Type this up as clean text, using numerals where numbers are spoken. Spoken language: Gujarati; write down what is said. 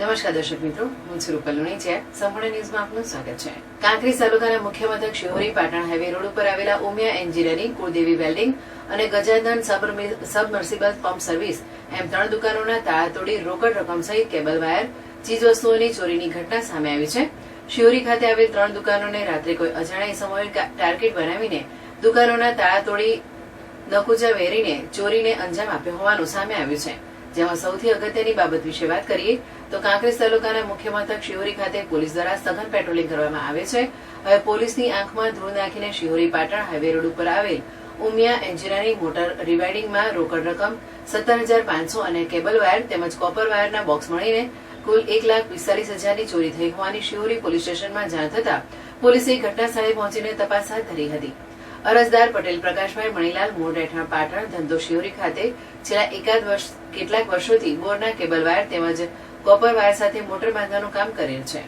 નમસ્કાર દર્શક મિત્રો, હું છું રૂપલ લુણીચિયા. સંપૂર્ણ ન્યૂઝમાં આપનું સ્વાગત છે. કાંકરેજ તાલુકાના મુખ્ય મથક શિહોરી પાટણ હાઈવે રોડ ઉપર આવેલા ઉમિયા એન્જિનિયરિંગ, કુળદેવી વેલ્ડિંગ અને ગજાનંદ સબમર્સિબલ પંપ સર્વિસ એમ 3 દુકાનોના તાળા તોડી રોકડ રકમ સહિત કેબલ વાયર, ચીજવસ્તુઓની ચોરીની ઘટના સામે આવી છે. શિહોરી ખાતે આવેલ 3 દુકાનોને રાત્રે કોઈ અજાણ્યા ઇસમોએ ટાર્ગેટ બનાવીને દુકાનોના તાળા તોડી નકુચા વેરીને ચોરીને અંજામ આપ્યો હોવાનું સામે આવ્યું છે. જેમાં સૌથી અગત્યની બાબત વિશે વાત કરીએ તો કાંકરેજ તાલુકાના મુખ્ય મથક શિહોરી ખાતે પોલીસ દ્વારા સઘન પેટ્રોલિંગ કરવામાં આવે છે. હવે પોલીસની આંખમાં ધૂળ નાખીને શિહોરી પાટણ હાઈવે રોડ ઉપર આવેલ ઉમિયા એન્જિનિયરિંગ મોટર રિવાઇડિંગમાં રોકડ રકમ 17,500 અને કેબલ વાયર તેમજ કોપર વાયરના બોક્સ મળીને કુલ 1,45,000ની ચોરી થઈ હોવાની શિહોરી પોલીસ સ્ટેશનમાં જાણ થતાં પોલીસે ઘટના સ્થળે પહોંચીને તપાસ હાથ ધરી હતી. અરજદાર પટેલ પ્રકાશભાઈ મણીલાલ મૂળ રહેઠાણ પાટણ, ધંધો શિહોરી ખાતે છેલ્લા કેટલાક વર્ષોથી બોરના કેબલ વાયર તેમજ કોપર વાયર સાથે મોટર બાંધવાનું કામ કરેલ છે.